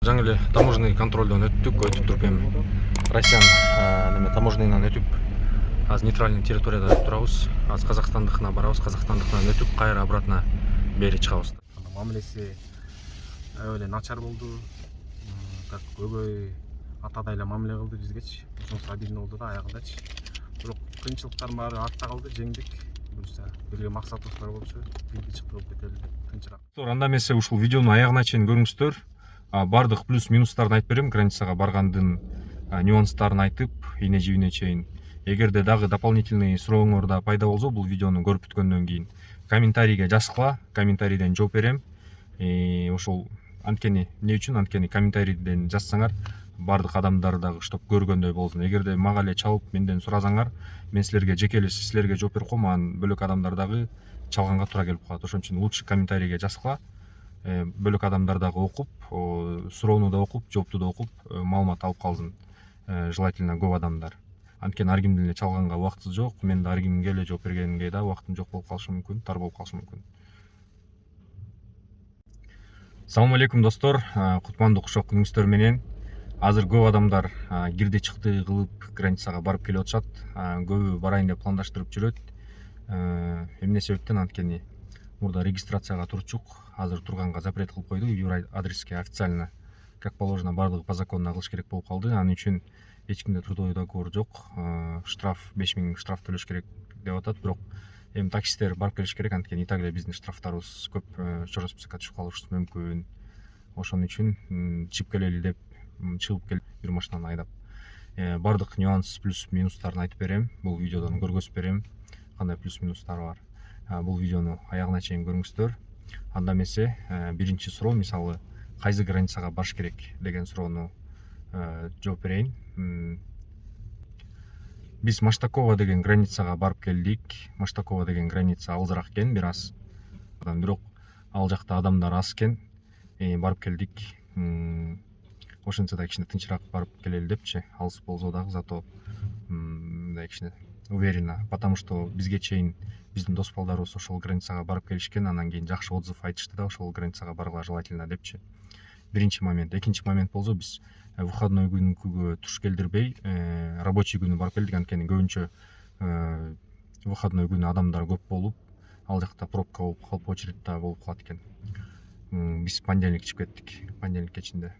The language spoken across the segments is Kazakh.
Жаңы эле таможенный контролдон өттүк туруп эми Россиян таможенныйынан өтүп азыр нейтральный территорияда турабыз. Азыр Казакстандыкына барабыз, Казакстандыкынан өтүп кайра обратно бери чыгабыз. Мамилеси аябай эле начар болду. Как өгөй атадай эле мамиле кылды бизгечи. Ошонусу обидно болду да аягындачы. Бирок кыйынчылыктардын баары артта калды, жеңдик. Буюрса бирге максатыбыз бар болчу, бирге чыктырып кетели деп тынчыраак. Анда эмесе ушул видеонун аягына чейин көрүңүздөр. Бардык плюс минустарын айтып берем, границага баргандын нюанстарын айтып, ийне жибине чейин. Эгерде дагы дополнительный сурооңор да пайда болсо, бул видеону көрүп бүткөндөн кийин комментарийге жазгыла, комментарийден жооп берем. Ошол анткени эмне үчүн? Анткени комментарийден жазсаңар, бардык адамдар дагы штоп көргөндөй болсун. Эгерде мага эле чалып менден суразаңар, мен силерге жеке эле силерге жооп берип коем, анан бөлөк адамдар дагы чалганга туура келип калат. Ошон үчүн лучше комментарийге жазгыла. Бөлөк адамдар дагы окуп, суроону да окуп, жоопту да окуп, маалымат алып калсын. Желательно көп адамдар. Анткени ар кимдин эле чалганга убактысы жок. Мен да ар кимге эле жооп бергенге да убактым жок болуп калышы мүмкүн, тар болуп калышы мүмкүн. Салам алейкум достор, кутмандуу кушак күнүңүздөр менен. Азыр көп адамдар кирди чыкты кылып границага барып келип атышат. Көбү барайын деп пландаштырып жүрөт. Эмне себептен? Анткени мурда регистрацияга турчук, азыр турганга запрет кылып койду. Юрадреске официально как положено бардыгы по закону кылыш керек болуп калды. Анын үчүн эч кимде трудовой договор жок. Штраф 5000 штраф төлөш керек деп атат. Бирок эми таксисттер барып келиш керек, анткени и так эле биздин штрафтарыбыз көп, чора списокко түшүп калышыбыз мүмкүн. Ошон үчүн чыгып келели деп чыгып келип бир машинаны айдап бардык нюанс плюс минустарын айтып берем. Бул видеодон көргөзүп берем кандай плюс минустары бар. Бул видеону аягына чейин көрүңүздөр. Анда эмесе биринчи суроо, мисалы кайсы границага барыш керек деген суроону жооп берейин. Биз Маштакова деген границага барып келдик. Маштакова деген граница алысыраак экен бир аз. Бирок ал жакта адамдар аз экен. Барып келдик. Ошентсе да кичине тынчыраак барып келели депчи. Алыс болсо дагы зато мындай кичине уверенно, потому что бизге чейин биздин дос балдарыбыз ошол границага барып келишкен, анан кийин жакшы отзыв айтышты да, ошол границага баргыла желательно депчи. Биринчи момент. Экинчи момент болсо, биз выходной күнгө туш келдирбей, рабочий күнү барып келдик, анткени көбүнчө выходной күнү адамдар көп болуп, ал жакта пробка болуп калып, очередь болуп калат экен. Биз понедельник чыгып кеттик, понедельник кечинде.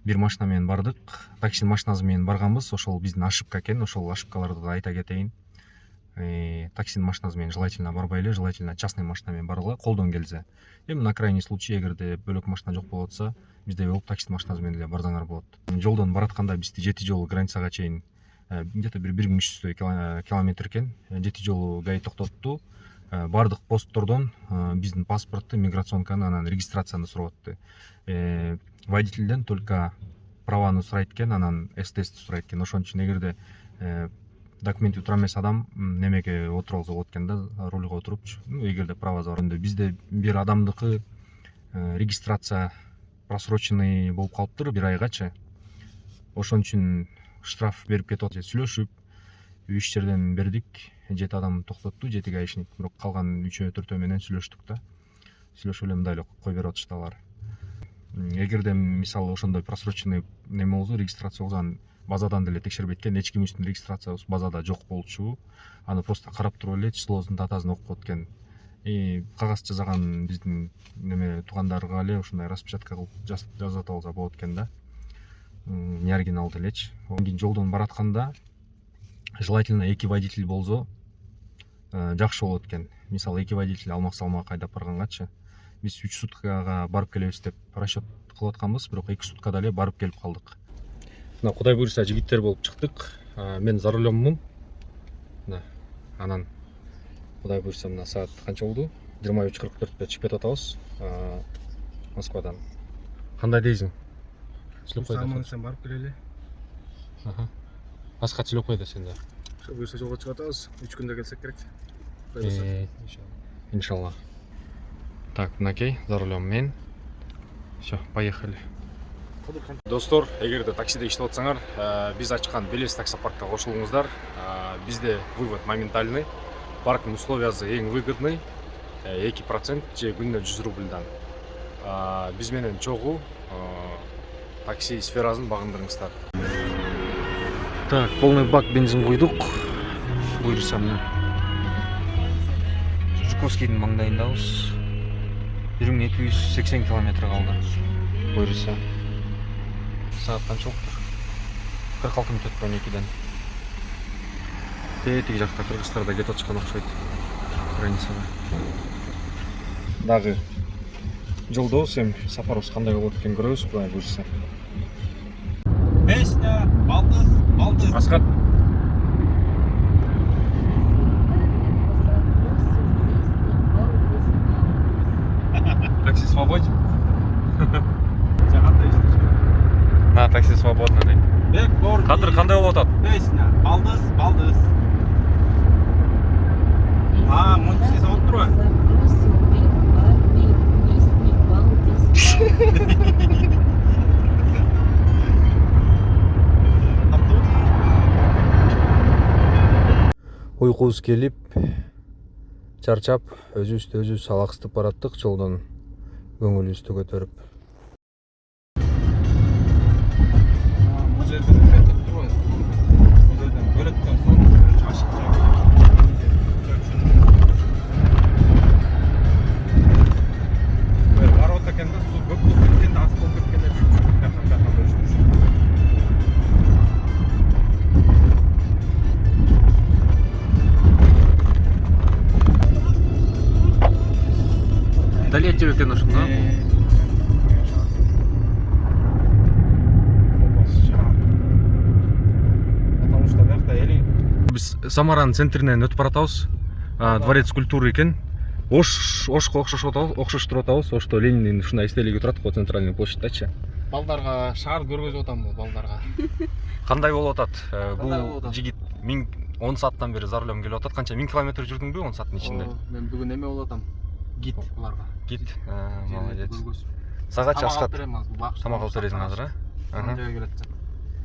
Бир машина менен бардык. Таксинин машинасы менен барганбыз. Ошол биздин ошибка экен. Ошол ошибкаларды да айта кетейин. Таксинин машинасы менен желательно барбай эле, желательно частный машина менен баргыла, колдон келсе. Эми на крайний случай, эгерде бөлөк машина жок болуп атса, бизде болуп таксинин машинасы менен эле барсаңар болот. Жолдон баратканда бизди жети жолу границага чейин где-то бир 1300 километр экен. Жети жолу ГАИ токтотту. Бардык посттордон биздин паспортты, миграционканы, анан регистрацияны сурап атты. Водительден только праваны сурайт экен, анан СТСти сурайт экен. Ошон үчүн эгерде документи тура эмес адам немеге отура алса болот экен да, рульга отурупчу. Эгерде правасы бар. Бизде бир адамдыкы регистрация просроченный болуп калыптыр бир айгачы. Ошон үчүн штраф берип кетип атат. Сүйлөшүп 3 жерден бердик. 7 адам токтотту, 7 гаишник. Бирок калган 3-4 менен сүйлөштүк да. Сүйлөшүп эле мындай эле кой берип атышты алар. Эгерде мисалы ошондой просроченный неме болсо, регистрация болсо, анан базадан деле текшербейт экен. Эч ким үчүн регистрация базада жок болчу. Аны просто карап туруп эле числосун, датасын окуп коет экен. Кагаз жасаган биздин неме туугандарга эле ушундай распечатка кылып жазып алса болот экен да. Не оригинал делечи. Кийин жолдон баратканда желательно эки водитель болсо жакшы болот экен. Мисалы эки водитель алмак-салмак айдап баргангачы. Биз 3 суткага барып келебиз деп расчет кылып атканбыз, бирок 2 суткада эле барып келип калдык. Мына Кудай буйрса жигиттер болуп чыктык. Мен за рулёммун. Анан Кудай буйрса мына саат канча болду? 23:44 чыгып кетип атабыз Москвадан. Кандай дейсиң? Сүйлөп кой да. Сен барып келели. Аска сүйлөп кой да сен да. Ошо буйрса жолго чыгып атабыз. 3 күндө келсек керек. Иншалла. Так, мынакей, за рулем мен. Все, поехали. Достор, эгерде таксиде иштеп атсаңар, биз ачкан Белес таксопаркка кошулуңуздар. Бизде вывод моментальный. Парктын условиясы эң выгодный. 2% же күнүнө 100 рубльдан. Биз менен чогуу такси сферасын багындырыңыздар. Так, полный бак бензин құйдық. Бұйырса мына Жуковскийдің маңдайындамыз. 1280 км қалды. Бұйырса. Сағат қанша болып тұр? 46 минут 12-ден. Тетік жақта Қырғызстарда кетіп отышқан ұқсайды. Границаға. Дағы жолда өсем, сапарымыз қандай болып өткен көресіз бұлай бұйырса. Песня, балдыз, балдыз. Асхат. Такси свободен? Жағанда естіші. На, такси свободно дейді. Бек бор. Қадыр қандай болып отады? Песня, балдыз, балдыз. Мұны сіз алып тұр ғой. Uyqumuz kelip, çarçap, özü salaqsıtып бараттық жолдан көңілімізді көтеріп. Бұл жерден бәттіп тұр ғой. Бұл жерден бөліктен соң шашып барып өткенде су көп болып кеткенде ас болып кеткенде бәқан бөлішіп жүр. Далее тебе нужен, да? Потому что бақта елі Біз Самараның центрінен өтіп баратауыз. Дворец культуры екен. Ошқа оқшаш тұр отауыз. Ошто Лениннің шынай істелігі тұрады қой центральный площадьтачы. балдарға шағыр көргөзіп отам бұл балдарға. Қандай болып отады? Қандай болып Бұл отады? жігіт 10 сааттан бері за рулем келіп отады. Қанша 1000 километр жүрдің бе 10 сааттың ішінде? Мен бүгін неме бол отам. Гид бұларға. Гид, молодец. Сағатшы Асхат. Тамақ алып бересің қазір,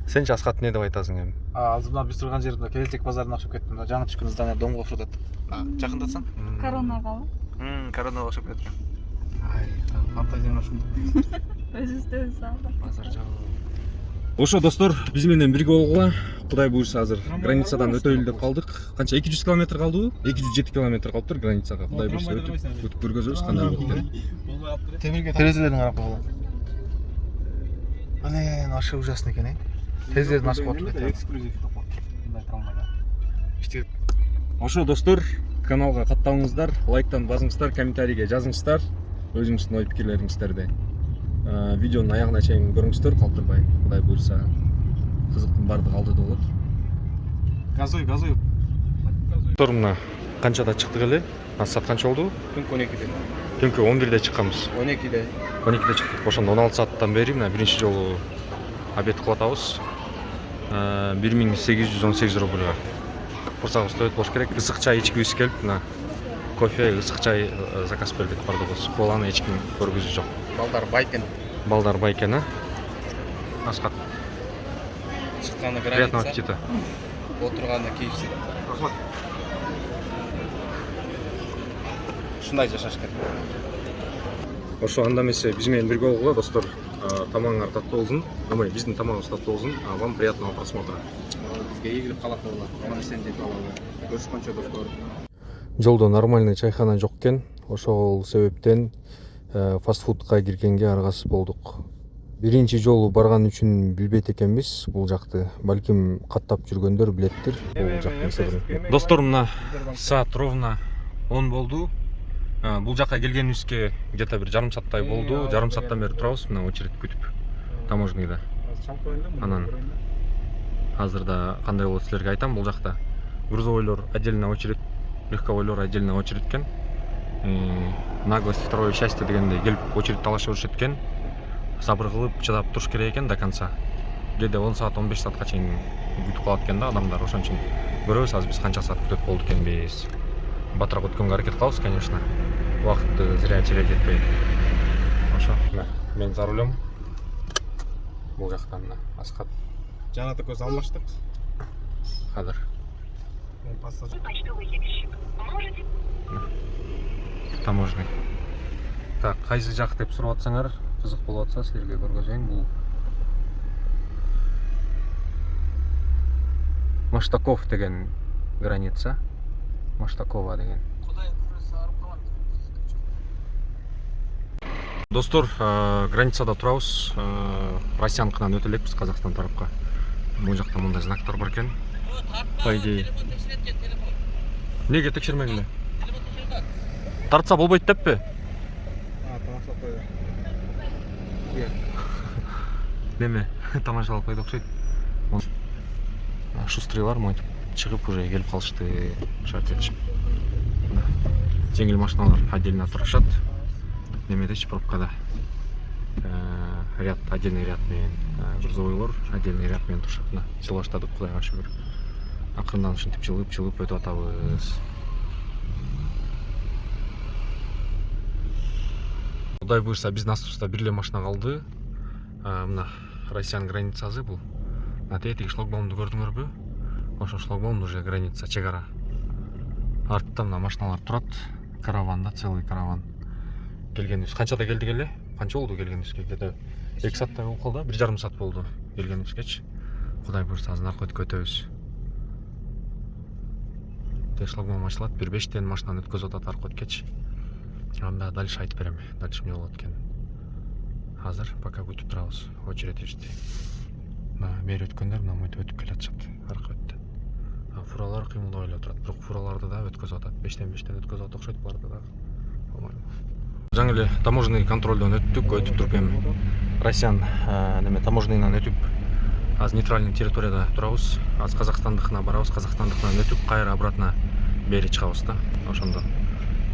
Сенші Асхат не деп айтасың ем? Алдымда біз тұрған жерінде Келтек базарына ұқсап кеттім. Жаңа түшкен здание домға ұқсап жатады. Жақындатсаң? Коронаға ма? Коронаға ұқсап кеткен. Фантазияна шындық. Өзі салды. Базар жағы. Ошо достор, біз менен бірге болғыла. Құдай бұйырса азыр границадан өтөйлі деп қалдық. Қанша 200 км қалды? 207 км қалып тұр границаға. Құдай бұйырса өтіп көргөзөбүз кандай болуп кеткен. Терезелерін қарап қала. Блин, ашы ужасно екен, Терезелерін ашып отыр. Эксклюзив. Ошо достор, каналға катталыңыздар, лайктан басыңыздар, комментарийге жазыңыздар, өзүңүздүн ой пикирлериңиздерди. Видеонун аягына чейин көрүңүздөр, калтырбай. Кудай буйрса, кызыктын бардыгы алдыда болот. Газой. Достор, мына канчада чыктык эле? Саат канча болду? Түнкү 12-де. Түнкү 11-де чыкканбыз. 12-де. 12-де чыктык. Ошондо 16 сааттан бери мына биринчи жолу обед кылып атабыз. 1818 рубльга. Курсагыбыз өтүп болуш керек. Ысык чай ичкибиз келип, мына кофе, ысык чай заказ бердик бардыгыбыз. Коланы эч ким көргүзүү жок. Балдар байкен. Асхат. Шыққаны Приятного граница. аппетита. Отырғаны кейіпсі. Рахмат. Шындай жашаш керек. Ошо анда эмесе биз менен бирге болгула достор. Тамагыңар таттуу болсун. Биздин тамагыбыз таттуу болсун. Вам приятного просмотра. Бізге егіліп қалақ болла. Аман есен деп алалы. Көрішкөнше достор. Жолдо нормальный чайхана жок экен. Ошол себептен фастфудка киргенге аргасыз болдук. Биринчи жолу барган үчүн билбейт экенбиз бул жакты. Балким каттап жүргөндөр билеттир. Бул жакты. Достор, мына саат ровно 10 болду. Бул жакка келгенибизге где-то бир жарым сааттай болду. Жарым сааттан бери турабыз мына очередь күтүп. Таможняда. Анан азырда кандай болот силерге айтам, бул жакта грузовойлор отдельно очередь, легковойлор отдельно очередь экен. Наглость второе счастье дегендей келип очередь талашып жүрүшөт экен. Сабыр кылып чыдап туруш керек экен до конца. Кээде 10 саат 15 саатка чейин күтүп калат экен да адамдар. Ошон үчүн көрөбүз азыр биз канча саат күтөт болду экенбиз. Батыраак өткөнгө аракет кылабыз, конечно. Убакытты зря терять этпей. Ошо. Мен за рулем. Бул жактан мына Асхат. Жанаты көз алмаштық. Кадыр. Мен пассажир. Таможный. Так, кайсы жак деп сурап атсаңар, кызык болуп атса силерге көргөзөйүн. Бул Маштаков деген граница. Маштакова деген. Достор, границада турабыз. Россияныкынан өтө элекпиз Казакстан тарапка. Бул жакта мындай знактар бар экен. По идее. Неге текшермегиле? Тартса болбойт деппи? Тамашалап койду. Неме? Тамашалап койду окшойт. Шустрыйлар монтип чыгып уже келип калышты. Шарт этишип. Жеңил машиналар отдельно турушат. Немедечи пробкада. Ряд, отдельный ряд менен грузовойлор отдельный ряд менен турушат. Жыл баштадык, Кудайга шүгүр. Акырындан ушинтип чыгып өтүп атабыз. Кудай буйрса биздин астыбызда бир эле машина калды. Мына Россиянын границасы бул. Тетиги шлагбаумду көрдүңөрбү? Ошо шлагбаум уже граница, чек ара. Артта мына машиналар турат. Караван да, целый караван. Келгенибиз канчада келдик эле? Канча болду келгенибизге? Где-то 2 сааттай болуп калды, 1,5 саат болду келгенибизгечи. Кудай буйрса азыр наркы өтүп өтөбүз. Шлагбаум ачылат, 1,5-тен машинаны өткөзүп атат аркы өткөчү. Анда дальше айтып берем. Дальше эмне болот экен. Азыр пока күтүп турабыз. Очередь ичти. Бери өткөндөр мына монтип өтүп келатышат аркы өттөн. Фуралар кыймылдабай эле турат. Бирок фураларды да өткөзүп атат. 5-тен өткөзүп атат окшойт буларды да. Жаңы эле таможенный контролдон өтүп туруп эми Россиян неме таможенныйдан өтүп азыр нейтральный территорияда турабыз. Азыр Казакстандыкына барабыз. Казакстандыкынан өтүп кайра обратно бери чыгабыз да. Ошондо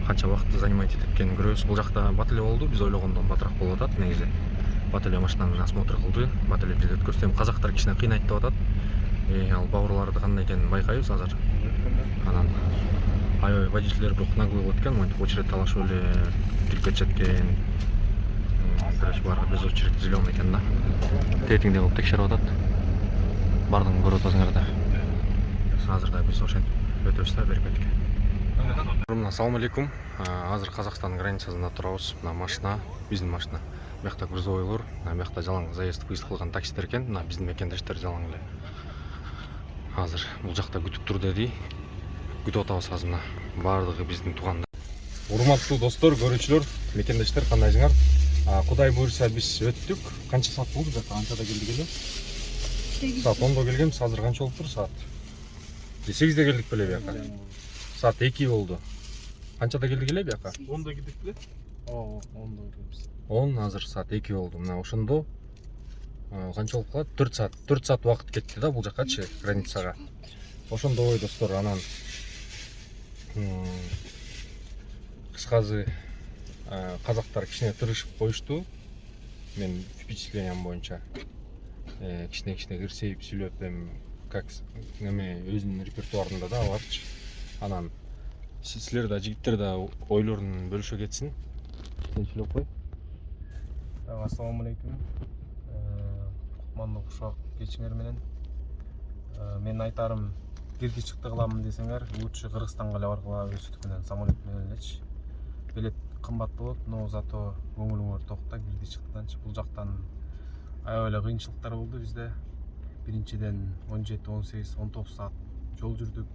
канча убакытты занимать этип экенин көрөбүз. Бул жакта батале болду, биз ойлогондон батыраак болуп атат негизи. Батале машинаны осмотр кылды, батале бизди өткөрдү. Казактар кичине кыйнайт деп атат. Ал бауырларды кандай экенин байкайбыз азыр. Анан аябай водительдер бирок наглый болот экен, монтип очередь талашып эле кирип кетишет экен. Короче, баары без очередь зеленый экен да. Тетиңде кылып текшерип атат. Бардыгын көрүп атасыңар да. Азыр да биз ошентип өтөбүз да берип кетке. Ассаламу алейкум. Азыр Казакстан границасында турабыз. Мына машина, биздин машина. Бuyakta грузовойлор, бuyakta жалаң заезд выезд кылган таксилер экен. Мына биздин мекендештер жалаң эле. Азыр бул жакта күтүп тур деди. Күтүп атабыз азыр мына. Бардыгы биздин туугандар. Урматтуу достор, көрүүчүлөр, мекендештер, кандайсыңар? Кудай буйрса биз өттүк. Канча саат болду жакка? Канчада келдик эле? Саат 10до келгенбиз. Азыр канча болуптур саат? 8де келдик беле бияка? Саат 2 болду. Канчада келдик эле бияка? 10да келдик беле? 10да келдик. 10 азыр саат 2 болду. Мына ошондо канча болуп калат? 4 саат. 4 саат убакыт кетти да бул жаккачы, границага. Ошондой достор, анан кыскасы казактар кичине тырышып коюшту. Мен впечатлениям боюнча кичине кирсейип сүйлөп эми как неме өзүнүн репертуарында да аларчы. Анан силер да жигиттер да ойлорун бөлүшө кетсин. Сен сүйлөп кой. Ассаламу алейкум. Кутмандуу кушак кечиңер менен. Мен айтарым, кирди чыкты кыламын десеңер, лучше Кыргызстанга эле баргыла, өстүк менен самолет менен элечи. Билет кымбат болот, но зато көңүлүңөр токта кирди чыктыданчы. Бул жактан аябай эле кыйынчылыктар болду бизде. Биринчиден 17, 18, 19 саат жол жүрдүк.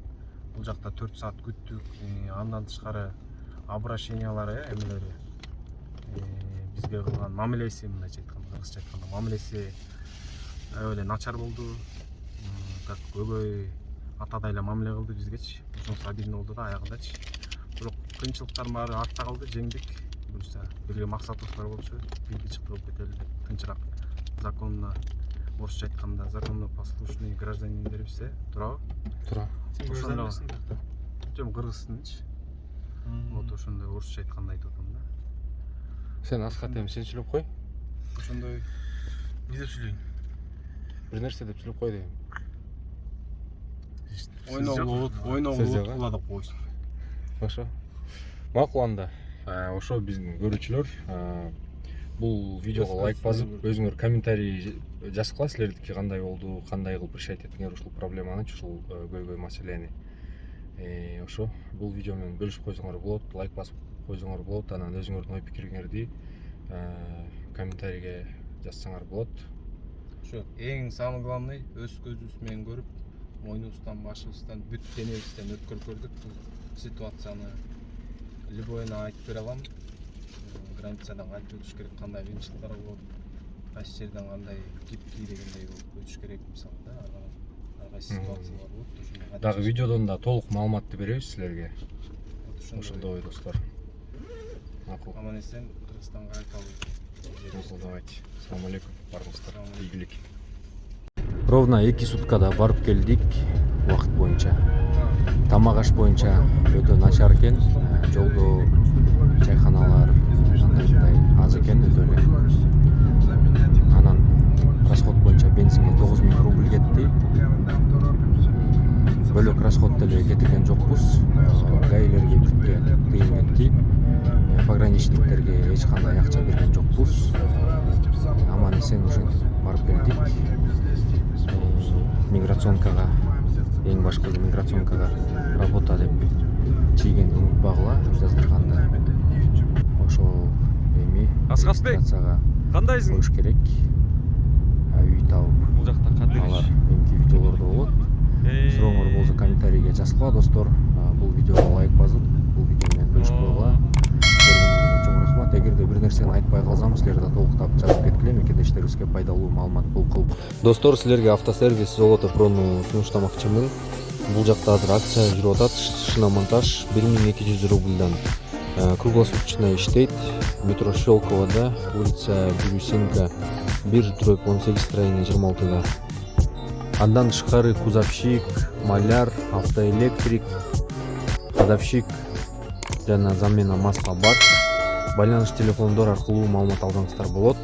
Бул жакта 4 саат күттүк. Андан тышкары обращениялары, эмелери бизге кылган мамилеси, мындайча айтканда, кыргызча айтканда, мамилеси аябай эле начар болду. Как көбөй атадай эле мамиле кылды бизгечи. Ошонусу обидно болду да аягындачы. Бирок кыйынчылыктардын баары артта калды, жеңдик. Буюрса бирге максатыбыз бар болчу, кирди чыкты болуп кетели деп тынчыраак. Законно, орусча айтканда, законно послушный гражданиндерибизсе, турабы? Тура. Ошондо жом кыргызсынчы. Вот ошондой орусча айтканда айтып атам да. Сен Асхат эми сен сүйлөп кой. Ошондой не деп сүйлөйүн? Бир нерсе деп сүйлөп кой дегем. Ойногулут кулада койсун. Ошо. Макул анда. Ошо биздин көрүүчүлөр, бул видеого лайк басып, өзүңөр комментарий жазгыла, силердики кандай болду, кандай кылып решать этиңер ушул проблеманы, ушул көйгөй маселени. Ошо бул видео менен бөлүшүп койсоңор болот, лайк басып койсоңор болот, анан өзүңөрдүн ой пикириңерди комментарийге жазсаңар болот. Ошо эң самый главный өз көзүбүз менен көрүп, мойнубуздан башыбыздан бүт денебизден өткөрүп көрдүк бул ситуацияны. Любойуна айтып бере алам. Границадан кантип өтүш керек, кандай кыйынчылыктар болот, кайсы жерден кандай кипки дегендей болуп өтүш керек мисалы да. Ар кайсы ситуациялар болот. Ошондой Дагы видеодон да толук маалыматты беребиз силерге. ошондой Ошондой достор. Макул. аман эсен Кыргызстанга кайталы. Макул, давайте. Ассаламу алейкум. Барыңыздар. Ассаламу алейкум. Ийгилик. Ровно 2 суткада барып келдик убакыт боюнча. Тамак аш боюнча өтө начар экен. Жолдо чайханалар андай аз экен өтө эле. Анан расход боюнча бензинге 9000 рубль кетти. Бөлөк расход деле кетирген жокпуз. Гаилерге бүткө тыйын кетти. Пограничниктерге эч кандай акча берген жокпуз. Аман эсен ушинтип барып келдик. Миграционкага, эң башкысы миграционкага работа деп чийгенди унутпагыла жаздырганда. Ошол эми регистрацияга Кандайсың? коюш керек. Үй табып Бул жакта кадыр алар эмки видеолордо болот. Сурооңор болсо комментарийге жазгыла достор. Бул видеого лайк басып, бул видео менен бөлүшүп койгула. Көргөнүңүзгө чоң рахмат. Эгерде бир нерсени айтпай калсам, силерге толуктап жазып кеткиле, мекендештерибизге пайдалуу маалымат кылып. Достор, силерге автосервис Золото Прону сунуштамакчымын. Бул жакта азыр акция жүрүп атат. Шиномонтаж 1200 рубльдан круглосуточно иштейт. Метро Щелковода, улица Бирюсинка 1/18 строение 26-да. Андан тышкары кузовщик, маляр, автоэлектрик, кадовщик жана замена масла бар. Байланыш телефондор аркылуу маалымат алсаңыздар болот.